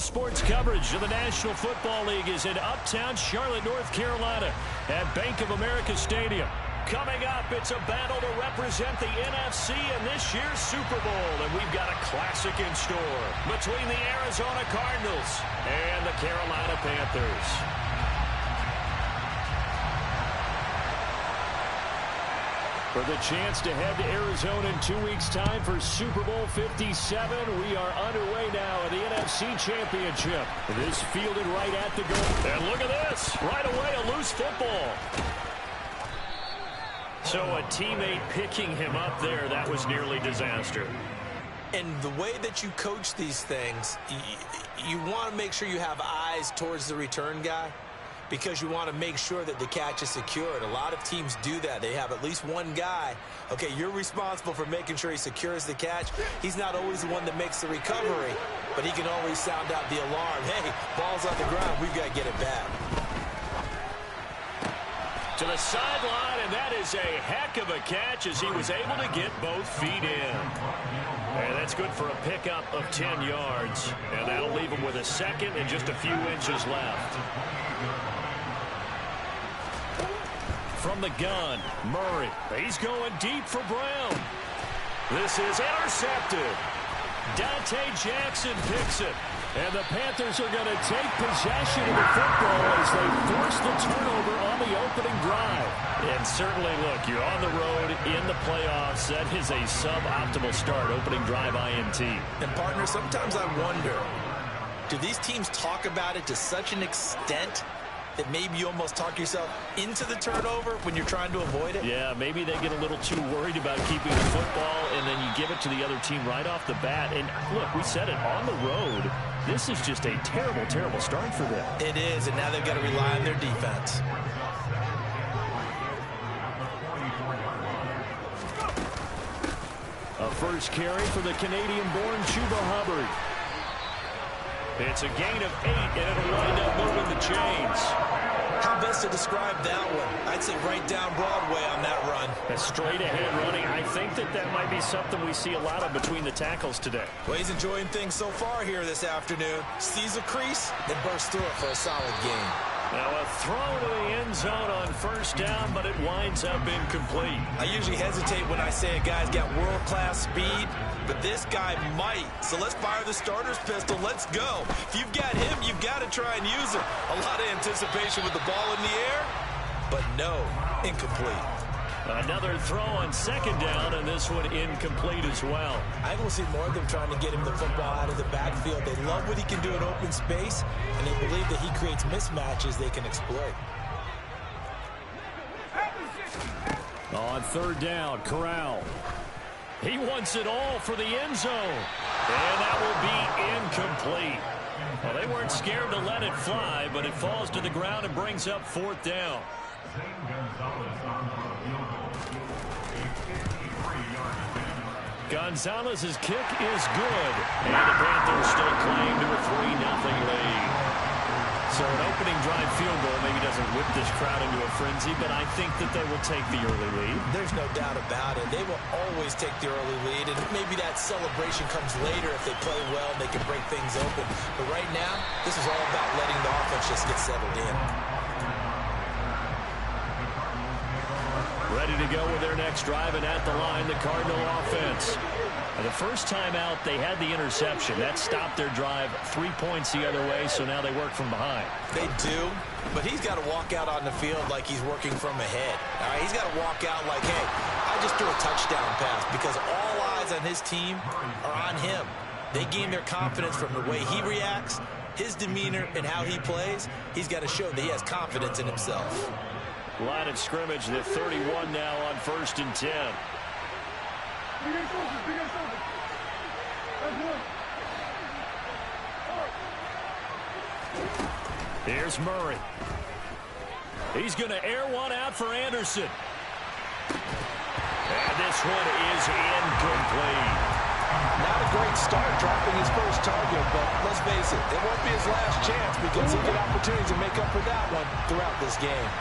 Sports coverage of the National Football League is in uptown Charlotte, North Carolina at Bank of America Stadium. Coming up, it's a battle to represent the NFC in this year's Super Bowl, and we've got a classic in store between the Arizona Cardinals and the Carolina Panthers. For the chance to head to Arizona in 2 weeks' time for Super Bowl 57, we are underway now in the NFC Championship. It is fielded right at the goal. And look at this. Right away, a loose football. So a teammate picking him up there, that was nearly disaster. And the way that you coach these things, you want to make sure you have eyes towards the return guy, because you want to make sure that the catch is secured. A lot of teams do that. They have at least one guy. Okay, you're responsible for making sure he secures the catch. He's not always the one that makes the recovery, but he can always sound out the alarm. Hey, ball's on the ground. We've got to get it back. To the sideline, and that is a heck of a catch as he was able to get both feet in. And that's good for a pickup of 10 yards. And that'll leave him with a second and just a few inches left. From the gun, Murray. He's going deep for Brown. This is intercepted. Dante Jackson picks it. And the Panthers are going to take possession of the football as they force the turnover on the opening drive. And certainly, look, you're on the road in the playoffs. That is a suboptimal start, opening drive INT. And, partner, sometimes I wonder, do these teams talk about it to such an extent that maybe you almost talk yourself into the turnover when you're trying to avoid it? Yeah, maybe they get a little too worried about keeping the football, and then you give it to the other team right off the bat. And, look, we said it, on the road, this is just a terrible, terrible start for them. It is, and now they've got to rely on their defense. A first carry for the Canadian-born Chuba Hubbard. It's a gain of 8, and it'll wind up moving the chains. How best to describe that one? I'd say right down Broadway on that run. A straight-ahead running. I think that might be something we see a lot of between the tackles today. Well, he's enjoying things so far here this afternoon. Sees a crease, then bursts through it for a solid gain. Now a throw to the end zone on first down, but it winds up incomplete. I usually hesitate when I say a guy's got world-class speed, but this guy might. So let's fire the starter's pistol. Let's go. If you've got him, you've got to try and use him. A lot of anticipation with the ball in the air, but no, incomplete. Another throw on second down, and this one incomplete as well. I will see more of them trying to get him the football out of the backfield. They love what he can do in open space, and they believe that he creates mismatches they can exploit. On third down, Corral. He wants it all for the end zone, and that will be incomplete. Well, they weren't scared to let it fly, but it falls to the ground and brings up fourth down. Gonzalez's kick is good, and the Panthers still claim to a 3-0 lead. So an opening drive field goal maybe doesn't whip this crowd into a frenzy, but I think that they will take the early lead. There's no doubt about it. They will always take the early lead, and maybe that celebration comes later if they play well and they can break things open. But right now, this is all about letting the offense just get settled in. Ready to go with their next drive, and at the line, the Cardinal offense. And the first time out, they had the interception. That stopped their drive 3 points the other way, so now they work from behind. They do, but he's got to walk out on the field like he's working from ahead. All right, he's got to walk out like, hey, I just threw a touchdown pass, because all eyes on his team are on him. They gain their confidence from the way he reacts, his demeanor, and how he plays. He's got to show that he has confidence in himself. Line of scrimmage, the 31 now on 1st and 10. Here's Murray. He's going to air one out for Anderson. And this one is incomplete. Not a great start dropping his first target, but let's face it, it won't be his last chance because he'll get opportunities to make up for that one throughout this game.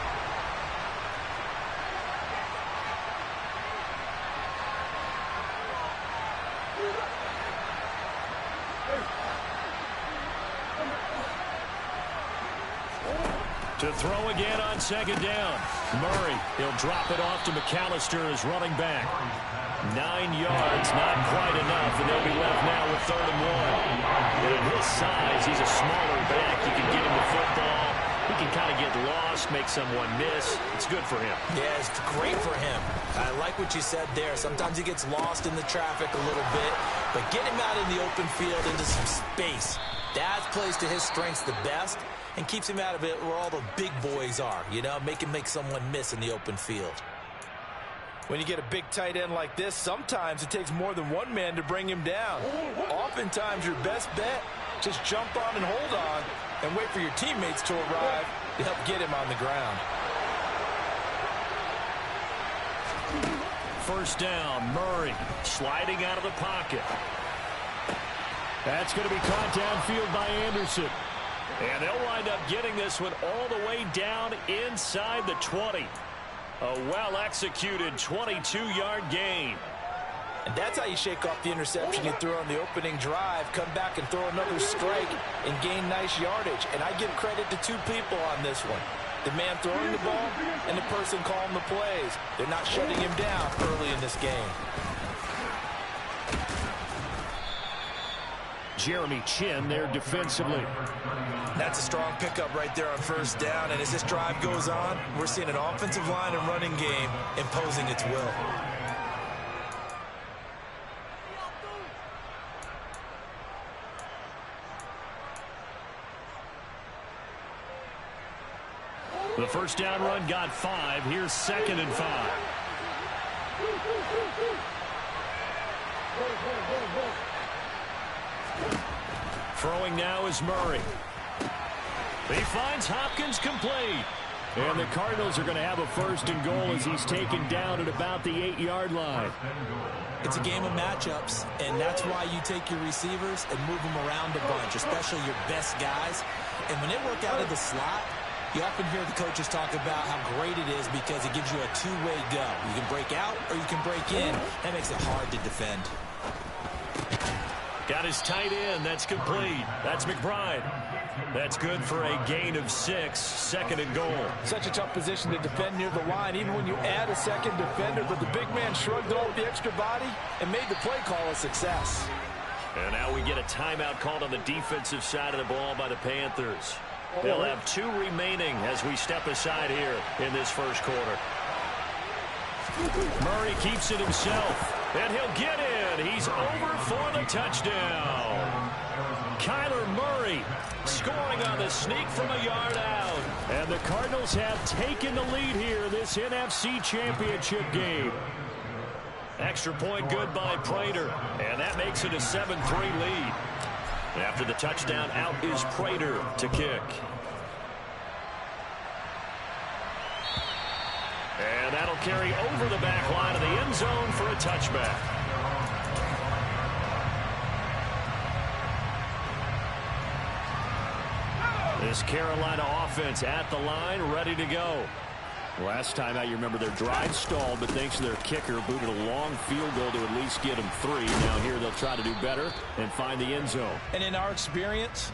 To throw again on second down. Murray, he'll drop it off to McAllister as running back. 9 yards, not quite enough, and they'll be left now with 3rd and 1. And at his size, he's a smaller back. You can get him the football. He can kind of get lost, make someone miss. It's good for him. Yeah, it's great for him. I like what you said there. Sometimes he gets lost in the traffic a little bit, but get him out in the open field into some space. That plays to his strengths the best and keeps him out of it where all the big boys are. You know, make him make someone miss in the open field. When you get a big tight end like this, sometimes it takes more than one man to bring him down. Oftentimes, your best bet, just jump on and hold on and wait for your teammates to arrive to help get him on the ground. First down, Murray sliding out of the pocket. That's going to be caught downfield by Anderson. And they'll wind up getting this one all the way down inside the 20. A well-executed 22-yard gain. And that's how you shake off the interception you threw on the opening drive, come back and throw another strike and gain nice yardage. And I give credit to 2 people on this one. The man throwing the ball and the person calling the plays. They're not shutting him down early in this game. Jeremy Chin there defensively. That's a strong pickup right there on first down. And as this drive goes on, we're seeing an offensive line and running game imposing its will. The first down run got 5. Here's 2nd and 5. Throwing now is Murray. He finds Hopkins complete. And the Cardinals are going to have a 1st and goal as he's taken down at about the 8-yard line. It's a game of matchups, and that's why you take your receivers and move them around a bunch, especially your best guys. And when they work out of the slot, you often hear the coaches talk about how great it is because it gives you a 2-way go. You can break out or you can break in. That makes it hard to defend. Got his tight end. That's complete. That's McBride. That's good for a gain of 6. 2nd and goal. Such a tough position to defend near the line, even when you add a second defender. But the big man shrugged off the extra body and made the play call a success. And now we get a timeout called on the defensive side of the ball by the Panthers. They'll have 2 remaining as we step aside here in this first quarter. Murray keeps it himself. And he'll get in. He's over for the touchdown. Kyler Murray scoring on the sneak from a yard out. And the Cardinals have taken the lead here this NFC Championship game. Extra point good by Prater. And that makes it a 7-3 lead. After the touchdown, out is Prater to kick. And that'll carry over the back line of the end zone for a touchback. This Carolina offense at the line, ready to go. Last time out, you remember their drive stalled, but thanks to their kicker, booted a long field goal to at least get them 3. Now here they'll try to do better and find the end zone. And in our experience,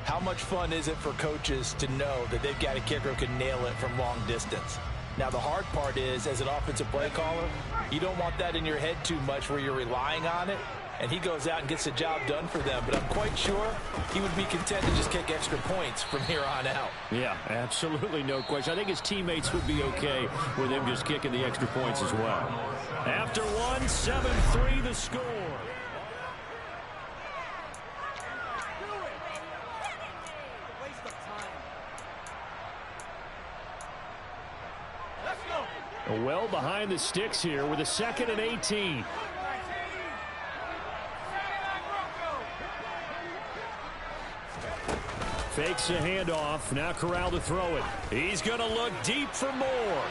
how much fun is it for coaches to know that they've got a kicker who can nail it from long distance? Now, the hard part is, as an offensive play caller, you don't want that in your head too much where you're relying on it, and he goes out and gets the job done for them. But I'm quite sure he would be content to just kick extra points from here on out. Yeah, absolutely no question. I think his teammates would be okay with him just kicking the extra points as well. After 1, 7-3 the score. Well behind the sticks here with a 2nd and 18. Fakes a handoff. Now Corral to throw it. He's going to look deep for more.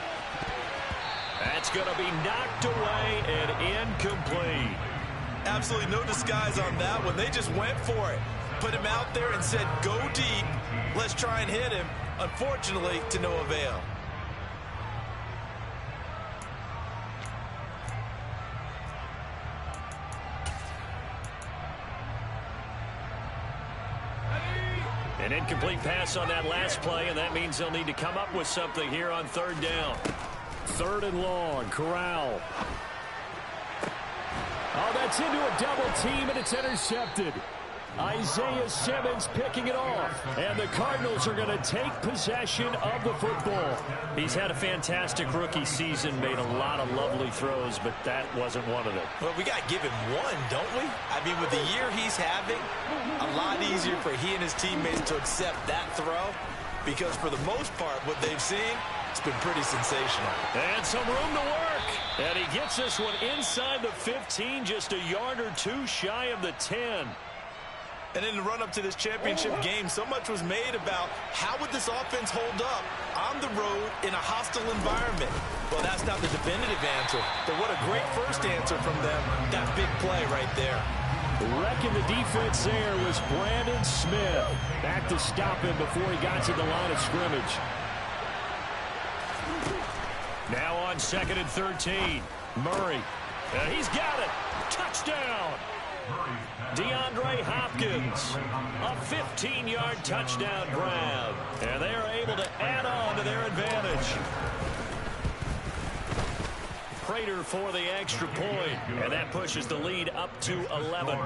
That's going to be knocked away and incomplete. Absolutely no disguise on that one. They just went for it. Put him out there and said, go deep. Let's try and hit him. Unfortunately, to no avail. An incomplete pass on that last play, and that means they'll need to come up with something here on third down. Third and long, Corral. Oh, that's into a double team, and it's intercepted. Isaiah Simmons picking it off. And the Cardinals are going to take possession of the football. He's had a fantastic rookie season, made a lot of lovely throws, but that wasn't one of them. Well, we got to give him one, don't we? I mean, with the year he's having, a lot easier for he and his teammates to accept that throw, because for the most part, what they've seen, it's been pretty sensational. And some room to work. And he gets this one inside the 15, just a yard or two shy of the 10. And in the run-up to this championship game, so much was made about how would this offense hold up on the road in a hostile environment. Well, that's not the definitive answer, but what a great first answer from them. That big play right there. Wrecking the defense there was Brandon Smith. Back to stop him before he got to the line of scrimmage. Now on 2nd and 13. Murray. He's got it. Touchdown. DeAndre Hopkins, a 15-yard touchdown grab, and they are able to add on to their advantage. Prater for the extra point, and that pushes the lead up to 11.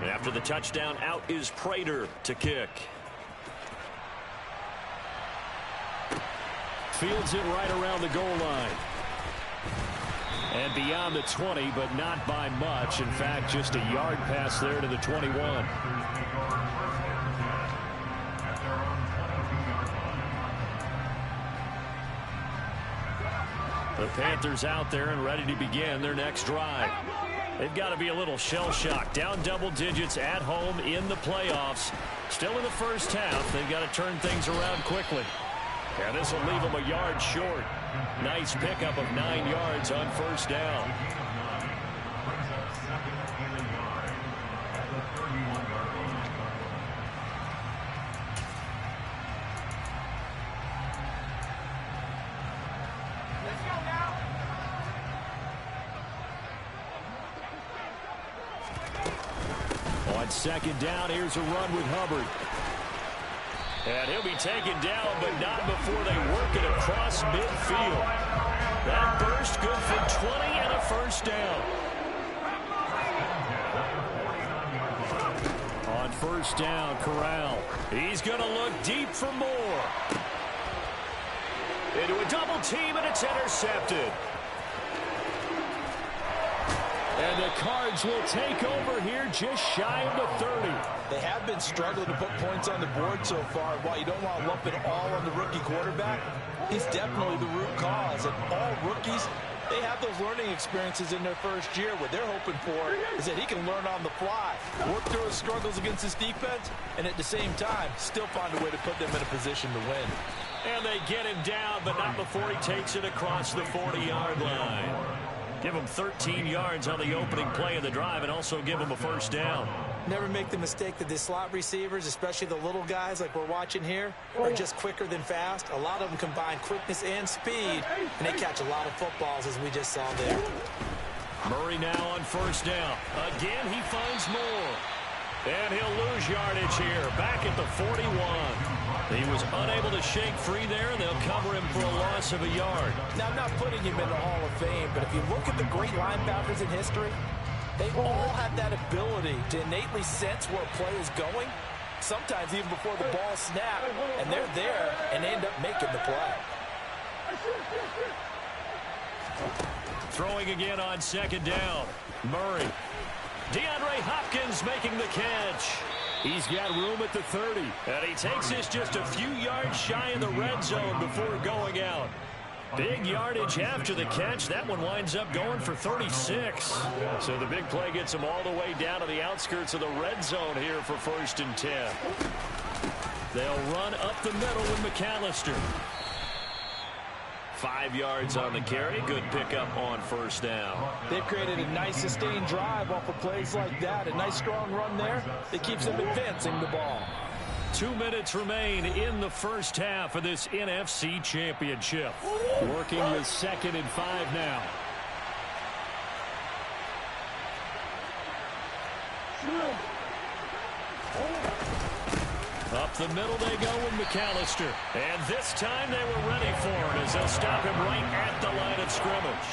And after the touchdown, out is Prater to kick. Fields it right around the goal line. And beyond the 20, but not by much. In fact, just a yard pass there to the 21. The Panthers out there and ready to begin their next drive. They've got to be a little shell-shocked. Down double digits at home in the playoffs. Still in the first half. They've got to turn things around quickly. And this will leave them a yard short. Nice pickup of 9 yards on first down. On 2nd down, here's a run with Hubbard. And he'll be taken down, but not before they work it across midfield. That burst good for 20 and a first down. On first down, Corral. He's going to look deep for more. Into a double team, and it's intercepted. And the Cards will take over here just shy of the 30. They have been struggling to put points on the board so far. While you don't want to lump it all on the rookie quarterback, he's definitely the root cause. And all rookies, they have those learning experiences in their first year. What they're hoping for is that he can learn on the fly, work through his struggles against his defense, and at the same time, still find a way to put them in a position to win. And they get him down, but not before he takes it across the 40-yard line. Give him 13 yards on the opening play of the drive and also give him a first down. Never make the mistake that the slot receivers, especially the little guys like we're watching here, are just quicker than fast. A lot of them combine quickness and speed, and they catch a lot of footballs, as we just saw there. Murray now on first down. Again, he finds more. And he'll lose yardage here, back at the 41. He was unable to shake free there, and they'll cover him for a loss of a yard. Now, I'm not putting him in the Hall of Fame, but if you look at the great linebackers in history, they all have that ability to innately sense where a play is going, sometimes even before the ball snaps, and they're there and end up making the play. Throwing again on 2nd down. Murray. DeAndre Hopkins making the catch. He's got room at the 30. And he takes this just a few yards shy of the red zone before going out. Big yardage after the catch. That one winds up going for 36. So the big play gets him all the way down to the outskirts of the red zone here for 1st and 10. They'll run up the middle with McAllister. 5 yards on the carry. Good pickup on first down. They've created a nice sustained drive off of plays like that. A nice strong run there that keeps them advancing the ball. 2 minutes remain in the first half of this NFC Championship. Working with 2nd and 5 now. Up the middle they go with McAllister. And this time they were ready for it as they'll stop him right at the line of scrimmage.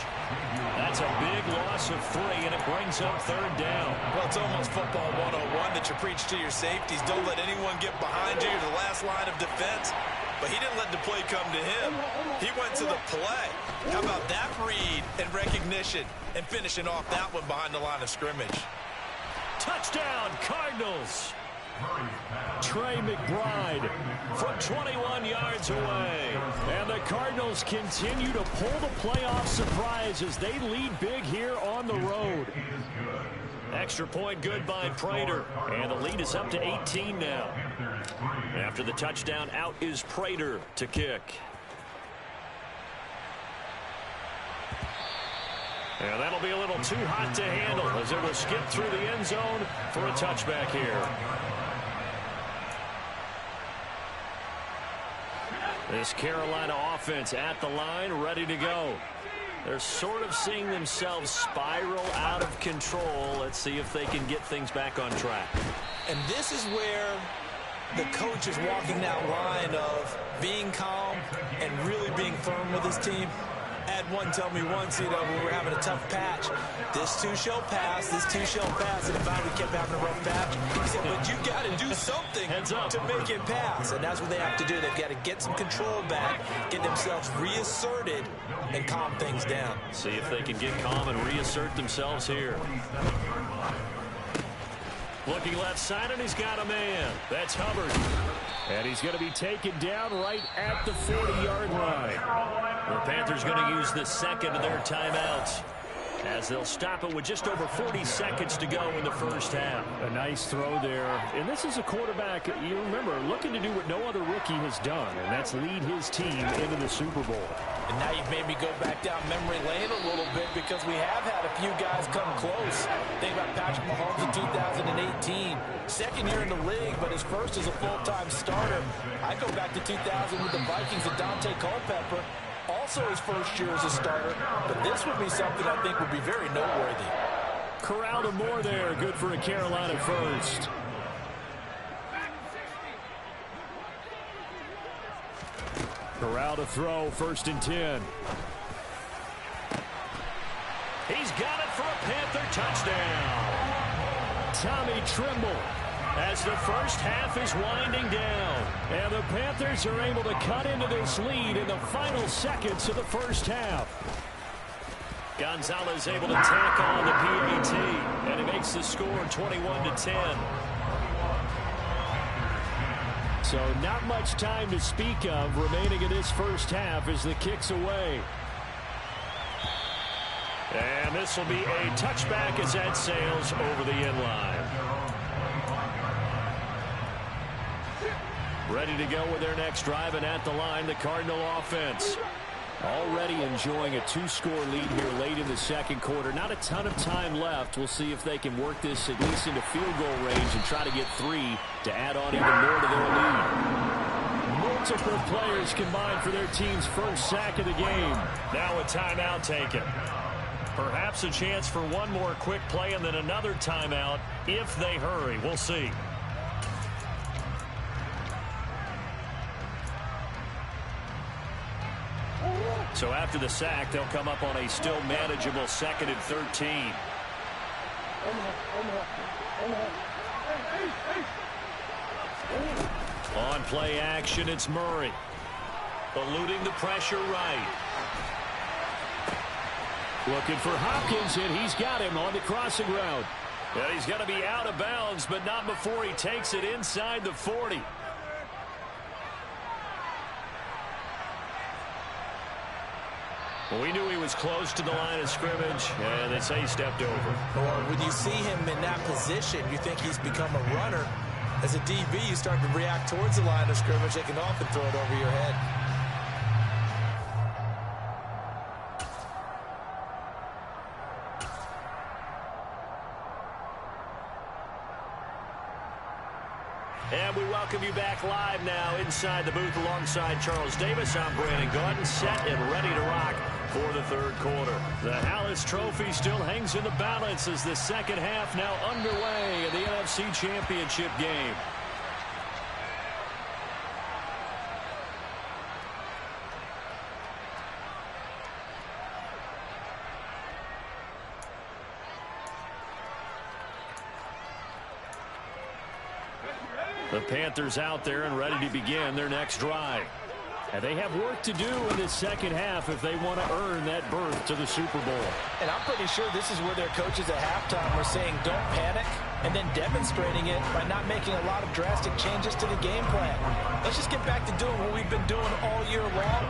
That's a big loss of 3, and it brings up 3rd down. Well, it's almost football 101 that you preach to your safeties. Don't let anyone get behind you. You're the last line of defense. But he didn't let the play come to him. He went to the play. How about that read and recognition and finishing off that one behind the line of scrimmage? Touchdown, Cardinals. Trey McBride from 21 yards away. And the Cardinals continue to pull the playoff surprise as they lead big here on the road. Extra point good by Prater. And the lead is up to 18 now. After the touchdown, out is Prater to kick. And that'll be a little too hot to handle as it will skip through the end zone for a touchback here. This Carolina offense at the line, ready to go. They're sort of seeing themselves spiral out of control. Let's see if they can get things back on track. And this is where the coach is walking that line of being calm and really being firm with his team. Had one tell me once, when we were having a tough patch, this too shall pass, this too shall pass, and if we kept having a rough patch, he said, but you got to do something to make it pass, and that's what they have to do. They've got to get some control back, get themselves reasserted, and calm things down. See if they can get calm and reassert themselves here. Looking left side, and he's got a man. That's Hubbard. And he's going to be taken down right at the 40-yard line. The Panthers going to use the second of their timeouts as they'll stop it with just over 40 seconds to go in the first half. A nice throw there. And this is a quarterback, you remember, looking to do what no other rookie has done, and that's lead his team into the Super Bowl. And now you've made me go back down memory lane a little bit because we have had a few guys come close. Think about Patrick Mahomes in 2018. Second year in the league, but his first as a full-time starter. I go back to 2000 with the Vikings and Dante Culpepper. Also his first year as a starter. But this would be something I think would be very noteworthy. Corral to Moore there. Good for a Carolina first. Corral to throw, 1st and 10. He's got it for a Panther touchdown. Tommy Tremble as the first half is winding down. And the Panthers are able to cut into this lead in the final seconds of the first half. Gonzalez able to tack on the PAT, and he makes the score 21-10. So not much time to speak of remaining in this first half as the kick's away. And this will be a touchback as that sails over the end line. Ready to go with their next drive, and at the line, the Cardinal offense. Already enjoying a 2-score lead here late in the second quarter. Not a ton of time left. We'll see if they can work this at least into field goal range and try to get 3 to add on even more to their lead. Multiple players combined for their team's first sack of the game. Now a timeout taken. Perhaps a chance for one more quick play and then another timeout if they hurry. We'll see. So after the sack, they'll come up on a still manageable 2nd and 13. On play action, it's Murray. Eluding the pressure right. Looking for Hopkins, and he's got him on the crossing route. And he's going to be out of bounds, but not before he takes it inside the 40. We knew he was close to the line of scrimmage, and they say he stepped over. Or when you see him in that position, you think he's become a runner. As a DB, you start to react towards the line of scrimmage. They can often throw it over your head. And we welcome you back live now inside the booth alongside Charles Davis. I'm Brandon Gaudin, set and ready to rock for the third quarter. The Hallis Trophy still hangs in the balance as the second half now underway in the NFC Championship game. The Panthers out there and ready to begin their next drive. And they have work to do in this second half if they want to earn that berth to the Super Bowl. And I'm pretty sure this is where their coaches at halftime were saying don't panic, and then demonstrating it by not making a lot of drastic changes to the game plan. Let's just get back to doing what we've been doing all year long.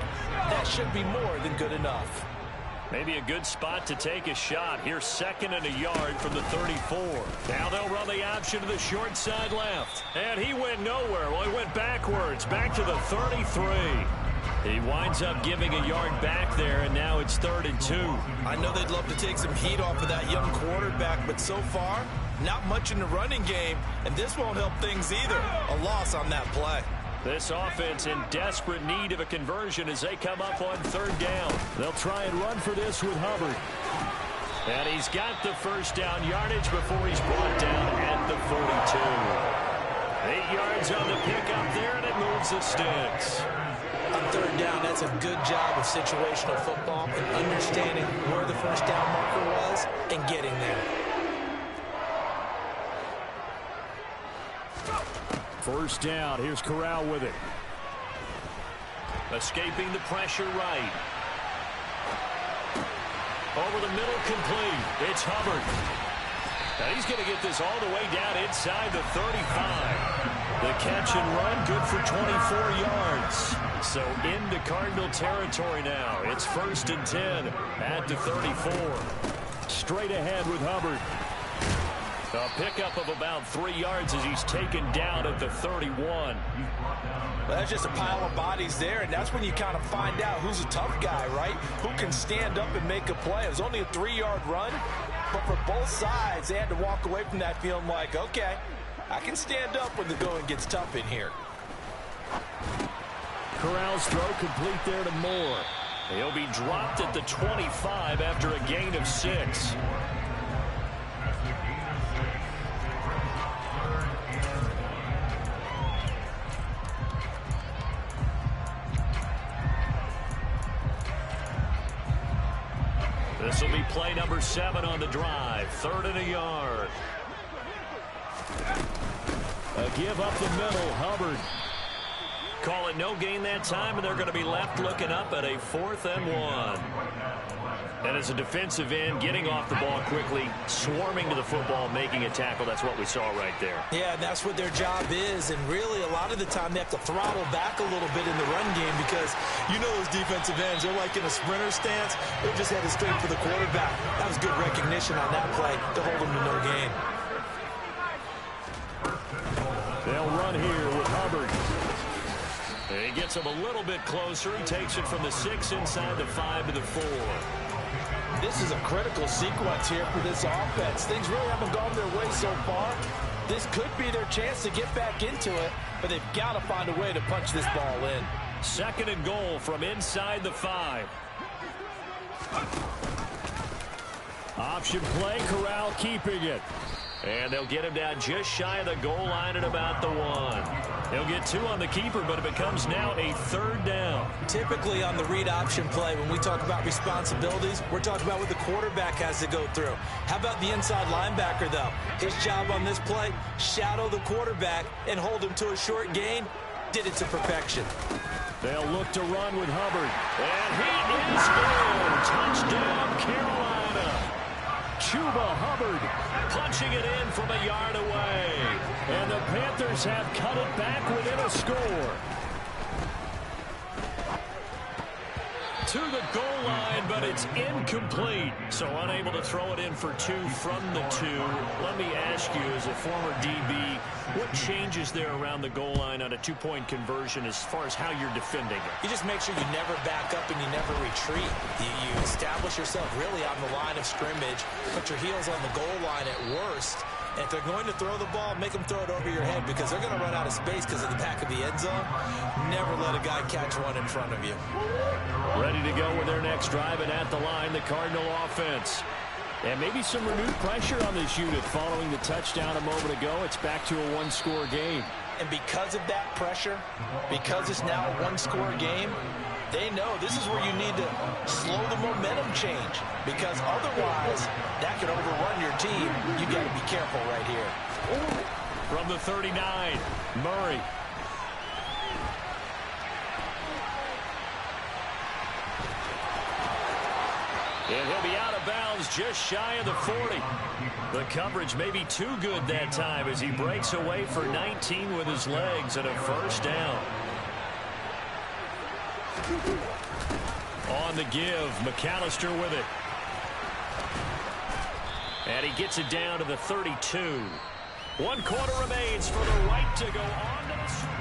That should be more than good enough. Maybe a good spot to take a shot. Here's 2nd and a yard from the 34. Now they'll run the option to the short side left. And he went nowhere. Well, he went backwards, back to the 33. He winds up giving a yard back there, and now it's 3rd and 2. I know they'd love to take some heat off of that young quarterback, but so far, not much in the running game, and this won't help things either. A loss on that play. This offense in desperate need of a conversion as they come up on 3rd down. They'll try and run for this with Hubbard. And he's got the first down yardage before he's brought down at the 42. 8 yards on the pickup there, and it moves the sticks. On 3rd down, that's a good job of situational football and understanding where the first down marker was and getting there. First down. Here's Corral with it. Escaping the pressure right. Over the middle, complete. It's Hubbard. Now he's going to get this all the way down inside the 35. The catch and run, good for 24 yards. So into Cardinal territory now. It's 1st and 10 at the 34. Straight ahead with Hubbard. A pickup of about 3 yards as he's taken down at the 31. Well, that's just a pile of bodies there, and that's when you kind of find out who's a tough guy, right? Who can stand up and make a play. It was only a 3-yard run, but for both sides, they had to walk away from that feeling like, okay, I can stand up when the going gets tough in here. Corral's throw complete there to Moore. He'll be dropped at the 25 after a gain of 6. This will be play number 7 on the drive. 3rd and a yard. A give up the middle. Hubbard. Call it no gain that time, and they're going to be left looking up at a 4th and 1. And as a defensive end, getting off the ball quickly, swarming to the football, making a tackle. That's what we saw right there. Yeah, and that's what their job is. And really, a lot of the time, they have to throttle back a little bit in the run game because you know those defensive ends, they're like in a sprinter stance. They're just headed straight for the quarterback. That was good recognition on that play to hold them to no gain. They'll run here with Hubbard. He gets him a little bit closer. He takes it from the 6 inside the 5 to the 4. This is a critical sequence here for this offense. Things really haven't gone their way so far. This could be their chance to get back into it, but they've got to find a way to punch this ball in. 2nd and goal from inside the 5. Option play, Corral keeping it. And they'll get him down just shy of the goal line at about the 1. He'll get 2 on the keeper, but it becomes now a 3rd down. Typically on the read option play, when we talk about responsibilities, we're talking about what the quarterback has to go through. How about the inside linebacker, though? His job on this play, shadow the quarterback and hold him to a short gain. Did it to perfection. They'll look to run with Hubbard. And he is in. Touchdown, Carolina. Chuba Hubbard punching it in from a yard away. And the Panthers have cut it back within a score. To the goal line, but it's incomplete. So unable to throw it in for 2 from the 2. Let me ask you, as a former DB, what changes there around the goal line on a 2-point conversion as far as how you're defending it? You just make sure you never back up and you never retreat. You establish yourself really on the line of scrimmage, put your heels on the goal line at worst, If they're going to throw the ball, make them throw it over your head because they're going to run out of space because of the back of the end zone. Never let a guy catch one in front of you. Ready to go with their next drive, and at the line, the Cardinal offense. And maybe some renewed pressure on this unit following the touchdown a moment ago. It's back to a one-score game. And because of that pressure, because it's now a one-score game, they know this is where you need to slow the momentum change, because otherwise that could overrun your team. You've got to be careful right here. From the 39, Murray. And he'll be out of bounds just shy of the 40. The coverage may be too good that time as he breaks away for 19 with his legs and a first down. On the give, McAllister with it. And he gets it down to the 32. 1 quarter remains for the right to go on to the street.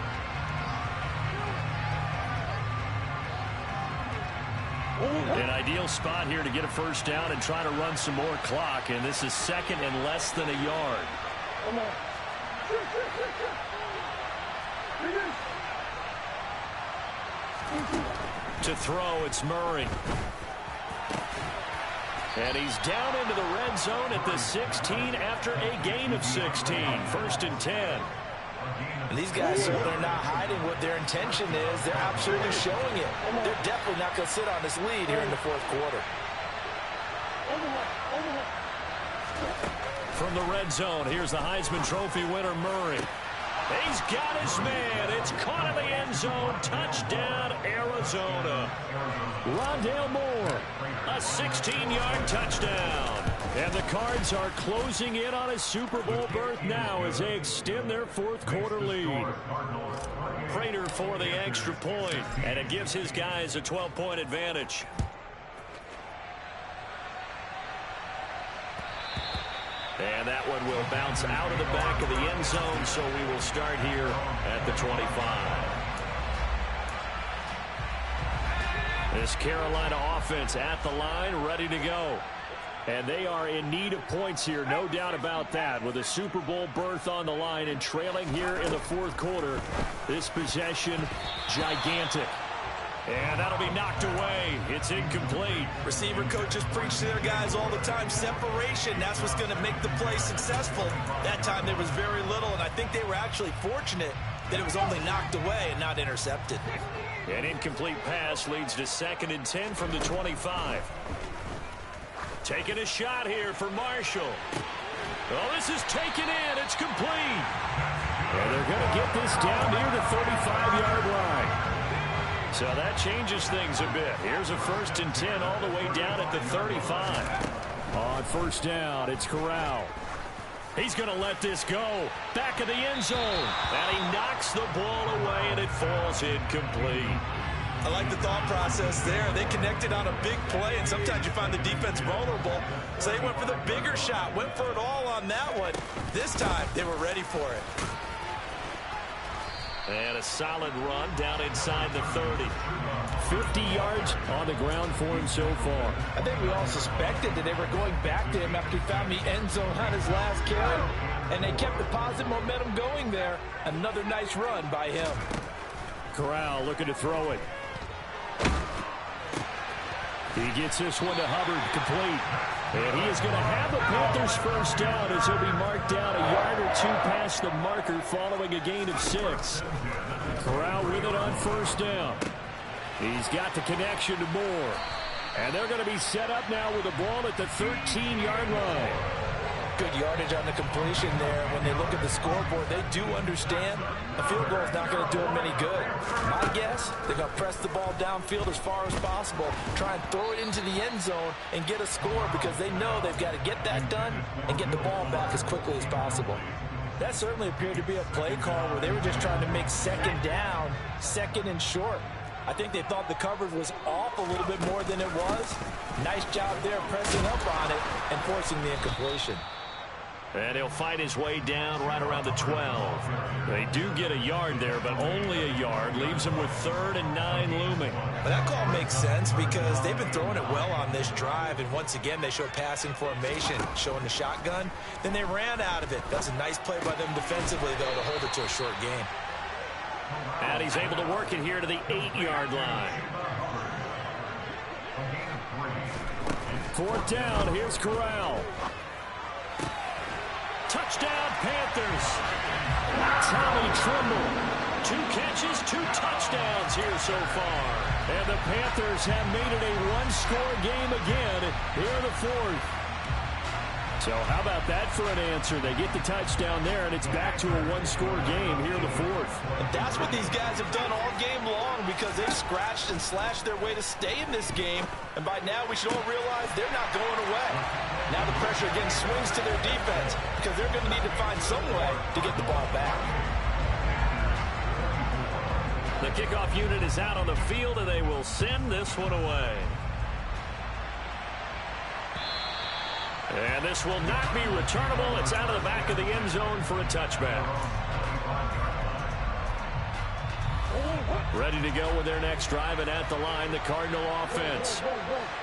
An ideal spot here to get a first down and try to run some more clock, and this is second and less than a yard. To throw, it's Murray. And he's down into the red zone at the 16 after a gain of 16. 1st and 10. And these guys certainly are not hiding what their intention is. They're absolutely showing it. They're definitely not going to sit on this lead here in the 4th quarter. From the red zone, here's the Heisman Trophy winner, Murray. He's got his man. It's caught in the end zone. Touchdown, Arizona. Rondale Moore, a 16-yard touchdown. And the Cards are closing in on a Super Bowl berth now as they extend their 4th quarter lead. Prater for the extra point, and it gives his guys a 12-point advantage. And that one will bounce out of the back of the end zone, so we will start here at the 25. This Carolina offense at the line, ready to go. And they are in need of points here, no doubt about that, with a Super Bowl berth on the line and trailing here in the 4th quarter. This possession, gigantic. And that'll be knocked away. It's incomplete. Receiver coaches preach to their guys all the time. Separation, that's what's going to make the play successful. That time there was very little, and I think they were actually fortunate that it was only knocked away and not intercepted. An incomplete pass leads to 2nd and 10 from the 25. Taking a shot here for Marshall. Oh, this is taken in. It's complete. And they're going to get this down near the 35-yard line. So that changes things a bit. Here's a 1st and 10 all the way down at the 35. On 1st down, it's Corral. He's going to let this go. Back of the end zone. And he knocks the ball away, and it falls incomplete. I like the thought process there. They connected on a big play, and sometimes you find the defense vulnerable. So they went for the bigger shot, went for it all on that one. This time, they were ready for it. And a solid run down inside the 30. 50 yards on the ground for him so far. I think we all suspected that they were going back to him after he found the end zone on his last carry. And they kept the positive momentum going there. Another nice run by him. Corral looking to throw it. He gets this one to Hubbard, complete. And he is going to have the Panthers first down as he'll be marked down a yard or two past the marker following a gain of 6. Corral with it on 1st down. He's got the connection to Moore. And they're going to be set up now with the ball at the 13-yard line. Good yardage on the completion there. When they look at the scoreboard, they do understand a field goal is not going to do them any good. My guess, they're going to press the ball downfield as far as possible, try and throw it into the end zone and get a score because they know they've got to get that done and get the ball back as quickly as possible. That certainly appeared to be a play call where they were just trying to make 2nd down, 2nd and short. I think they thought the coverage was off a little bit more than it was. Nice job there pressing up on it and forcing the incompletion. And he'll fight his way down right around the 12. They do get a yard there, but only a yard. Leaves them with 3rd and 9 looming. Well, that call makes sense because they've been throwing it well on this drive. And once again, they show passing formation, showing the shotgun. Then they ran out of it. That's a nice play by them defensively, though, to hold it to a short game. And he's able to work it here to the 8-yard line. 4th down. Here's Corral. Touchdown, Panthers. Tommy Tremble. 2 catches, 2 touchdowns here so far. And the Panthers have made it a 1-score game again here in the 4th. So how about that for an answer? They get the touchdown there, and it's back to a 1-score game here in the 4th. And that's what these guys have done all game long because they've scratched and slashed their way to stay in this game. And by now, we should all realize they're not going away. Now the pressure again swings to their defense because they're going to need to find some way to get the ball back. The kickoff unit is out on the field, and they will send this one away. And this will not be returnable. It's out of the back of the end zone for a touchback. Ready to go with their next drive, and at the line, the Cardinal offense.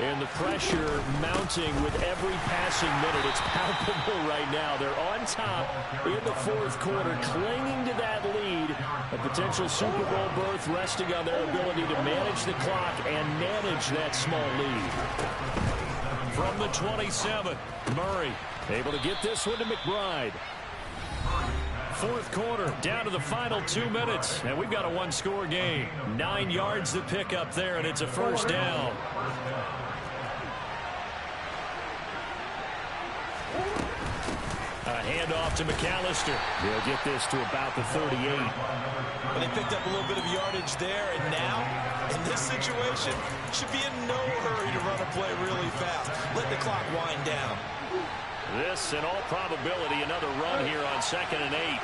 And the pressure mounting with every passing minute. It's palpable right now. They're on top in the 4th quarter, clinging to that lead. A potential Super Bowl berth resting on their ability to manage the clock and manage that small lead. From the 27, Murray able to get this one to McBride. 4th quarter, down to the final 2 minutes, and we've got a 1-score game. 9 yards to pick up there, and it's a 1st down. A handoff to McAllister. He'll get this to about the 38. But they picked up a little bit of yardage there, and now, in this situation, should be in no hurry to run a play really fast. Let the clock wind down. This, in all probability, another run here on 2nd and 8.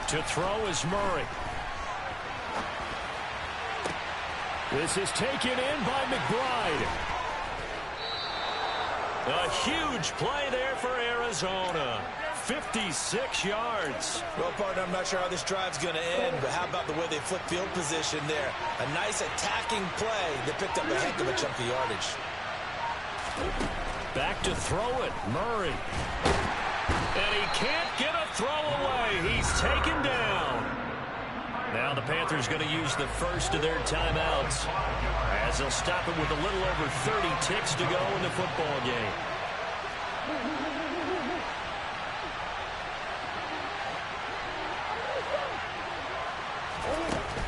To throw is Murray. This is taken in by McBride. A huge play there for Arizona. 56 yards. Well, partner, I'm not sure how this drive's going to end, but how about the way they flip field position there? A nice attacking play that picked up a heck of a chunk of yardage. Back to throw it, Murray. And he can't get a throw away. He's taken down. Now the Panthers going to use the first of their timeouts as they'll stop it with a little over 30 ticks to go in the football game.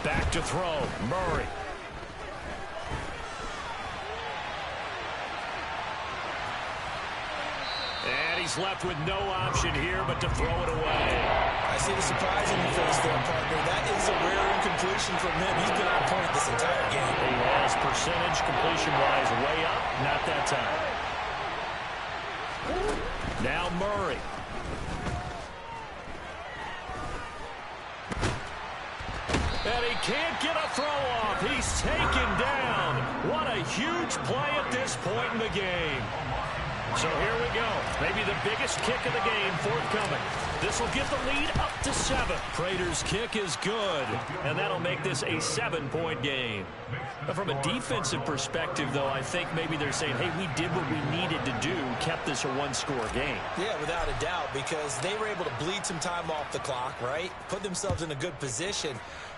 Back to throw, Murray. And he's left with no option here but to throw it away. I see the surprise in your face there, partner. That is a rare incompletion from him. He's been on point this entire game. He has percentage completion-wise way up. Not that time. Now Murray. And he can't get a throw off. He's taken down. What a huge play at this point in the game. So here we go. Maybe the biggest kick of the game forthcoming. This will get the lead up to 7. Prater's kick is good, and that'll make this a 7-point game. But from a defensive perspective, though, I think maybe they're saying, hey, we did what we needed to do, kept this a 1-score game. Yeah, without a doubt, because they were able to bleed some time off the clock, right? Put themselves in a good position,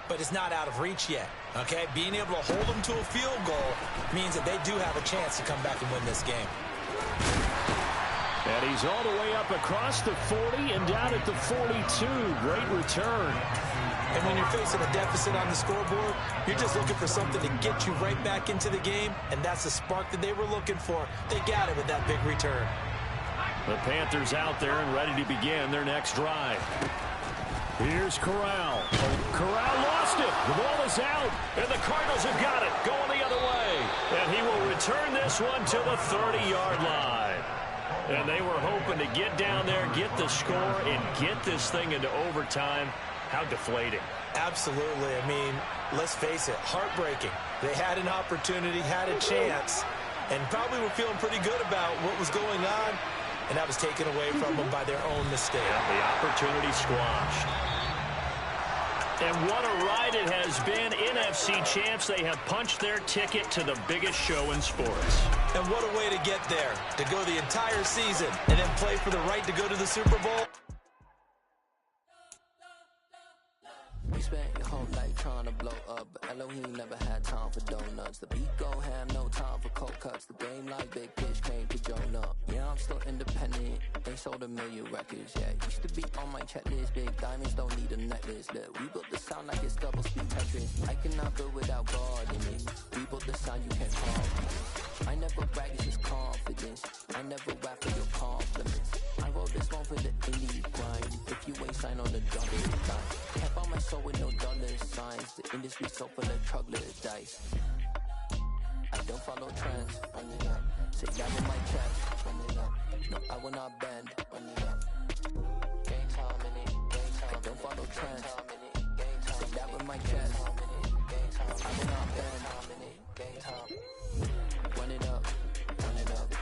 but it's not out of reach yet, okay? Being able to hold them to a field goal means that they do have a chance to come back and win this game. And he's all the way up across the 40 and down at the 42. Great return. And when you're facing a deficit on the scoreboard, you're just looking for something to get you right back into the game, and that's the spark that they were looking for. They got it with that big return. The Panthers out there and ready to begin their next drive. Here's Corral. Corral lost it. The ball is out, and the Cardinals have got it going the other way. And he will return this one to the 30-yard line. And they were hoping to get down there, get the score, and get this thing into overtime. How deflating. Absolutely. I mean, let's face it, heartbreaking. They had an opportunity, had a chance, and probably were feeling pretty good about what was going on, and that was taken away from them by their own mistake. Yeah, the opportunity squashed. And what a ride it has been. NFC champs, they have punched their ticket to the biggest show in sports. And what a way to get there, to go the entire season and then play for the right to go to the Super Bowl. We spent your whole life trying to blow up, but Elohim never had time for donuts. The beat go ham, no time for cold cuts. The game like Big Fish came to Jonah. Yeah, I'm still independent. They sold 1 million records, yeah. Used to be on my checklist. Big diamonds don't need a necklace. Look, we built the sound like it's double speed Tetris. I cannot build without God in it. We built the sound you can't call. I never brag, it's just confidence. I never rap for your compliments. I wrote this one for the indie grind. If you ain't signed on the dollar sign. Kept on my soul with no dollar signs. The industry so full of troglodytes. I don't follow trends. Run it up. Sit down with my chest. Run it up. No, I will not bend. Run it up. Game time in it. Game time. I don't follow trends. Sit down with my chest. I will not bend. Game time. Run it up. Run it up.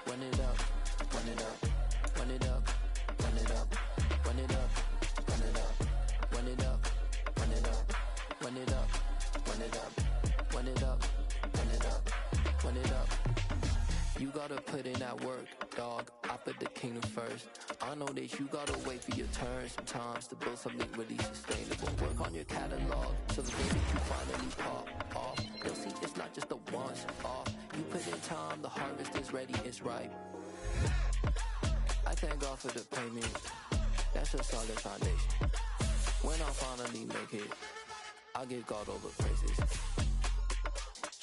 Run it up. Run it up. Run it up. Run it up. Run it up. Run it up. Run it up. Run it up. Run it up. Run it up. Run it up. Run it up. Run it up. You gotta put in that work, dog. I put the kingdom first. I know that you gotta wait for your turn sometimes to build something really sustainable. Work on your catalog so the day that you finally pop off, they'll see it's not just a once off. You put in time, the harvest is ready, it's ripe. I thank God for the payment. That's a solid foundation. When I finally make it, I'll give God all the praises.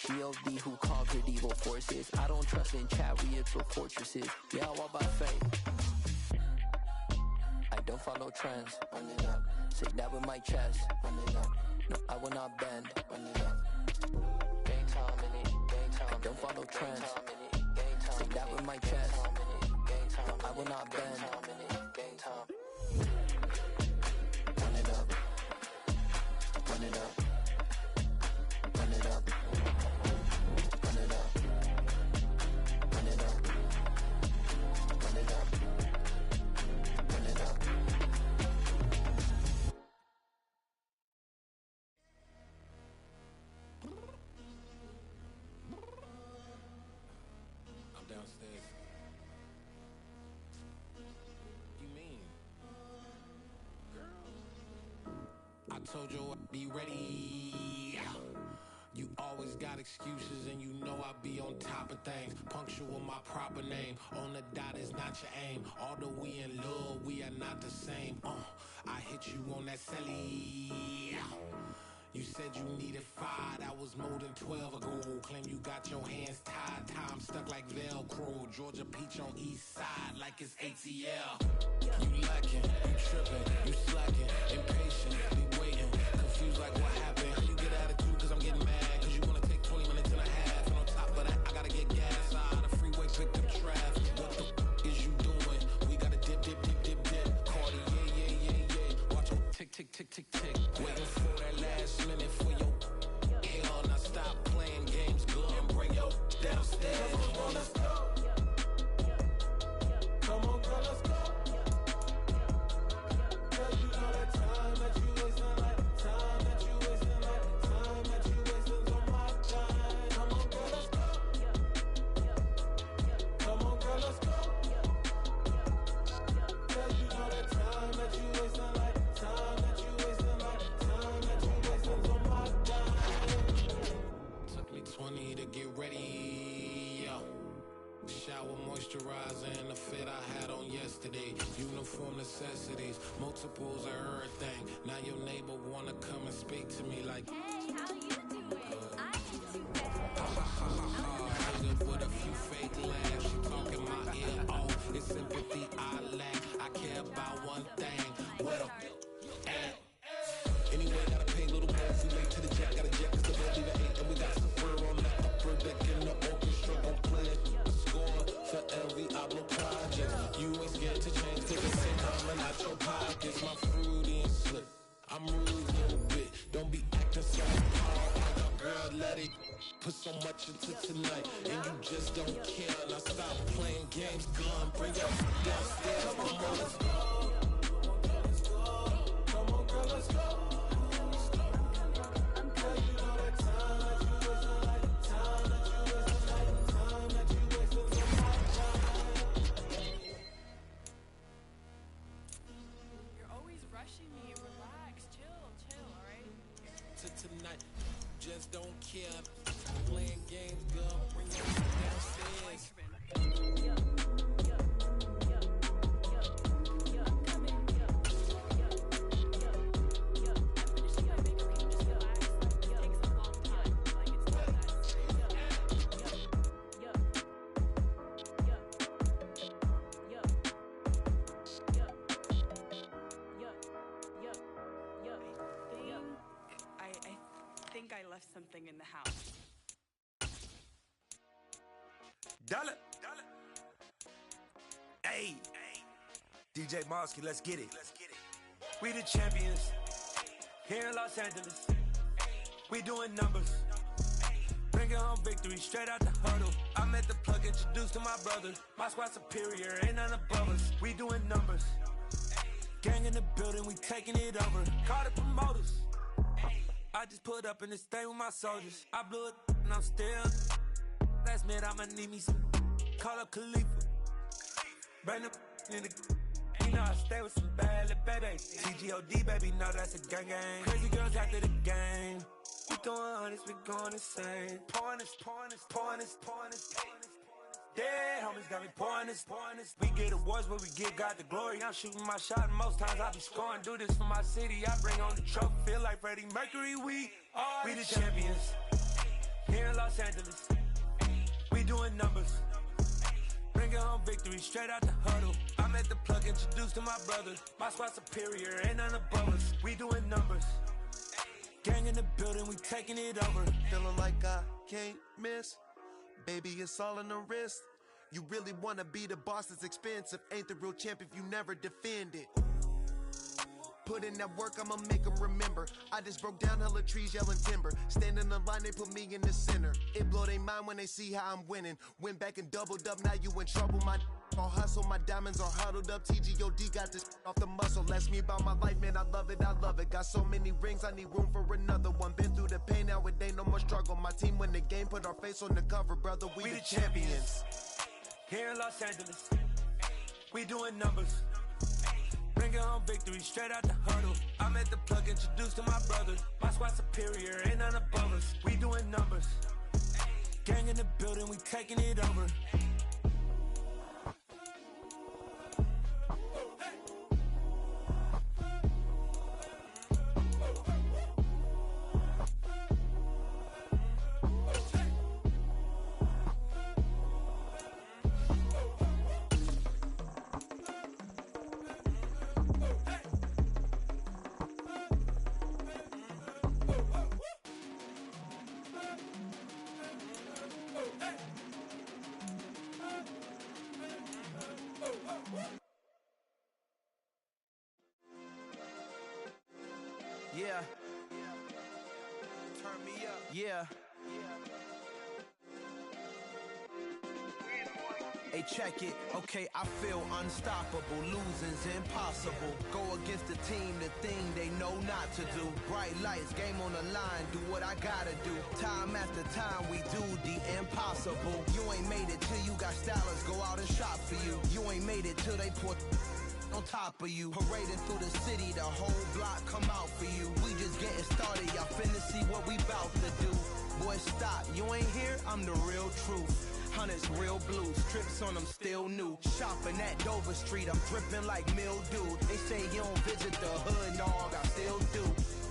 G.O.D. who conquered evil forces. I don't trust in chariots or fortresses. Yeah, I walk by faith. I don't follow trends. Run it up. Sit down with my chest. Run it up. No, I will not bend. Run it up. Game time in it. Game time. I don't follow trends. Sit down with my chest. No, I will not bend. Game time. Run it up. Run it up. Run it up. Run it up. Run it up. Run it up. Run it up. I'm downstairs. You mean? Girl, I told you I'd be ready. You always got excuses and you know I be on top of things. Punctual my proper name. On the dot is not your aim. Although we in love, we are not the same. I hit you on that celly. You said you needed 5, that was more than 12 ago. Claim you got your hands tied, time stuck like Velcro. Georgia Peach on east side like it's ATL. You lacking, you tripping, you slacking, impatient, be waiting, confused like what happened. How you get attitude cause I'm getting mad, cause you wanna take 20 minutes and a half. And on top of that, I gotta get gas out of the freeway, picked up traffic. What the is you doing? We gotta dip, dip, dip, dip, dip. Cardi, yeah. Watch your tick, tick, tick, tick, tick. Waiting for that last minute for your hell. Now stop playing games, girl, and bring your downstairs. Come on, let's go. Come on, girl, let's go. Girl, you know that time that you wasting, like time that you wasting, like time that you wasting on my time. Come on, girl, let's go. Come on, girl, let's go. Girl, you know that time that you wasting, like time that you wasting, like time that you wasting on my time. Took me 20 to get ready, yo. Shower moisturizer and the fit I had on yesterday. Uniform necessities, multiples of everything. Now your neighbor wanna come and speak to me like, Hey, how you doing? I need you back. nigga with a few fake laughs. She talking my ear off. It's sympathy I lack. I care about one thing. What up? Anyway, gotta pay little bills. We late to the jack. Got a jet cause the bed leave at 8. And we got Safir on the upper deck in the orchestra. Gon' play it. Score for LV Ablo projects. You ain't scared to change cause it's same coming out your pockets. My fruity and slip. I'm rude a little bit. Don't be acting so hard. Girl, let it. Put so much watching to tonight, and you just don't care. Now stop playing games, gun, bring your downstairs. Come on, let's go. Come on, girl, let's go. Girl, you know that time that you wasting, like the time that you wasting, like the time that you wasting for my time. You're always rushing me. Relax, chill, alright? To tonight, just don't care. Playing games, girl, bring your downstairs. I think I left something in the house. Dollar. Hey. DJ Mosky, let's get it. We the champions here in Los Angeles. We doing numbers. Bringing home victory straight out the huddle. I'm at the plug, introduced to my brother. My squad superior, ain't none above us. We doing numbers. Gang in the building, we taking it over. Call the promoters. I just put up in this thing with my soldiers. I blew it and I'm still. Last minute I'ma need me some. Call up Khalifa. Bring them in the. You know I stay with some bad little baby. TGOD baby, know that's a gang gang. Crazy girls after the game. We throwing hundreds, we going insane. Pouring this. Dead homies got me pouring this. We get awards, but we give God the glory. I'm shooting my shot, and most times I be scoring. Do this for my city, I bring on the trophy. Feel like Freddie Mercury, we the champions here in Los Angeles. We doing numbers. Bringing home victory straight out the huddle. I'm at the plug, introduced to my brother. My squad superior, ain't none above us. We doing numbers. Gang in the building, we taking it over. Feeling like I can't miss. Baby, it's all in the wrist. You really wanna be the boss, it's expensive. Ain't the real champ if you never defend it. Put in that work, I'ma make them remember. I just broke down hella trees, yelling timber. Stand in the line, they put me in the center. It blow their mind when they see how I'm winning. Went back and doubled up, now you in trouble. My all hustle, my diamonds are huddled up. TGOD got this off the muscle. Ask me about my life, man, I love it. Got so many rings, I need room for another one. Been through the pain, now it ain't no more struggle. My team win the game, put our face on the cover, brother. We the champions here in Los Angeles. We doing numbers. Bringing home victory straight out the huddle. I'm at the plug, introduced to my brother. My squad superior, ain't none above us. We doing numbers. Gang in the building, we taking it over. Yeah. Turn me up. Yeah. Hey, check it. Okay, I feel unstoppable. Losing's impossible. Go against the team, the thing they know not to do. Bright lights, game on the line, do what I gotta do. Time after time, we do the impossible. You ain't made it till you got stylists go out and shop for you. You ain't made it till they put on top of you. Parading through the city, the whole block come out for you. We just getting started, y'all finna see what we bout to do. Boy, stop, you ain't here, I'm the real truth. Hunters, real blue, strips on them still new. Shopping at Dover Street, I'm dripping like mildew. They say you don't visit the hood, dog, I still do.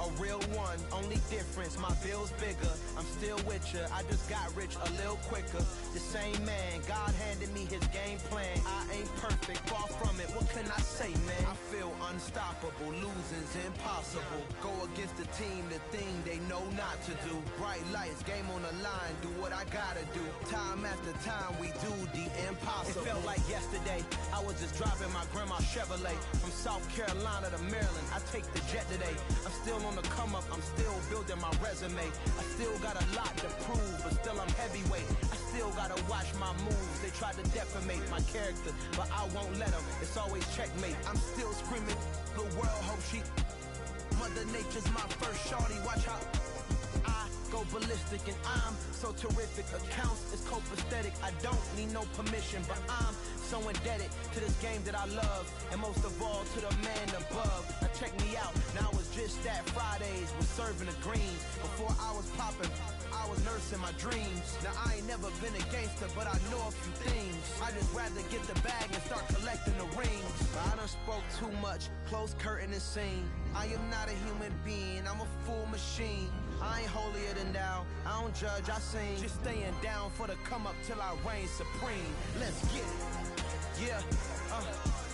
A real one, only difference, my bill's bigger. I'm still with ya, I just got rich a little quicker. The same man, God handed me his game plan. I ain't perfect, far from it, what can I say, man? I feel unstoppable, losing's impossible. Go against the team, the thing they know not to do. Bright lights, game on the line, do what I gotta do. Time after time, we do the impossible. It felt like yesterday, I was just driving my grandma's Chevrolet. From South Carolina to Maryland, I take the jet today. I'm still on on the come up, I'm still building my resume. I still got a lot to prove, but still I'm heavyweight. I still gotta watch my moves. They tried to defamate my character, but I won't let them. It's always checkmate. I'm still screaming, the world hope she. Mother Nature's my first shorty. Watch how I go ballistic, and I'm so terrific. Accounts is copacetic. I don't need no permission, but I'm so indebted to this game that I love, and most of all to the man above. Now check me out. Now it's just that Fridays was serving the greens. Before I was popping, I was nursing my dreams. Now I ain't never been a gangster, but I know a few things. I just rather get the bag and start collecting the rings. I done spoke too much, close curtain and scene. I am not a human being, I'm a full machine. I ain't holier than thou, I don't judge, I sing. Just staying down for the come up till I reign supreme. Let's get it. Yeah,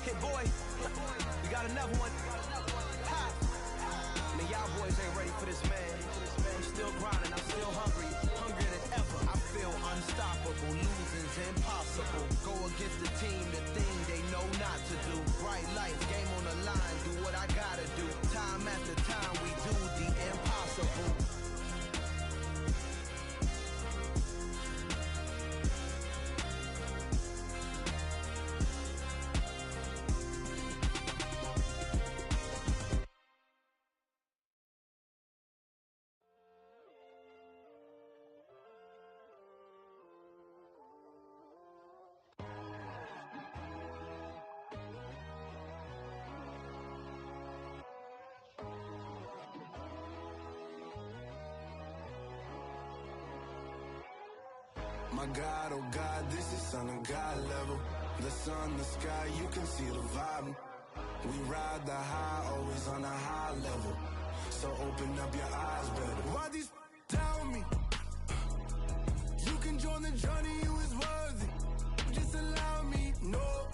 hey boy, we got another one. Ha! Man, y'all boys ain't ready for this, man. I'm still grinding, I'm still hungry, hungrier than ever. I feel unstoppable, losing's impossible. Go against the team, the thing they know not to do. Bright lights, game on the line, do what I gotta do. Time after time, we do the impossible. My God, oh God, this is son of God level. The sun, the sky, you can see the vibe. We ride the high, always on a high level. So open up your eyes better. Why these down me? You can join the journey, you is worthy. Just allow me, no.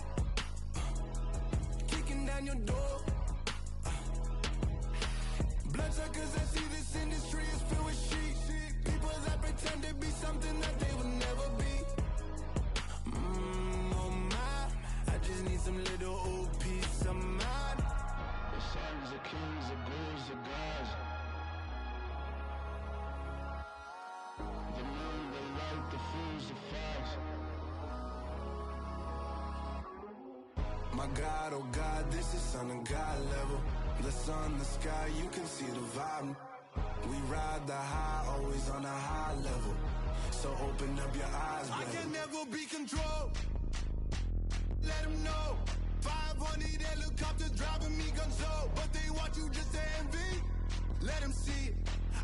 Kicking down your door. Bloodsuckers that see this industry is filled with shit. People that pretend to be something that they will never be. Oh my, I just need some little old peace of mind. The sons, the kings, the ghouls, the gods. The moon, the light, the fools, the fogs. My God, oh God, this is son of God level. The sun, the sky, you can see the vibe. We ride the high, always on a high level. So open up your eyes, baby. I can never be controlled. Let them know. 500 helicopters driving me gonzo. But they want you just to envy. Let them see it.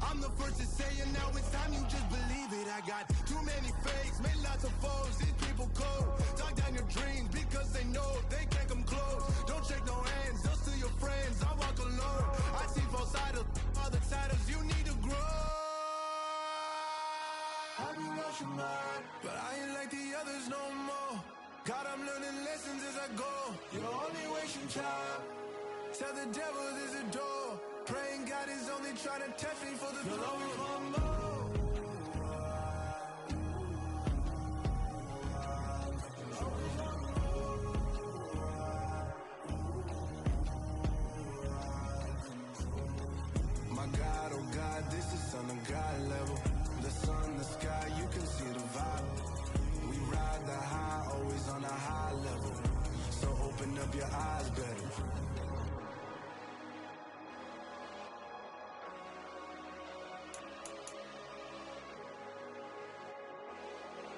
I'm the first to say it, now it's time you just believe it. I got too many fakes, made lots of foes. These people cold. Talk down your dreams because they know they can't come close. Don't shake no hands, just to your friends. I walk alone. I see false idols, other titles. You need to grow. Have you lost your mind? But I ain't like the others no more. God, I'm learning lessons as I go. You're only wasting time. Tell the devil there's a door. Praying God is only trying to test me for the glory.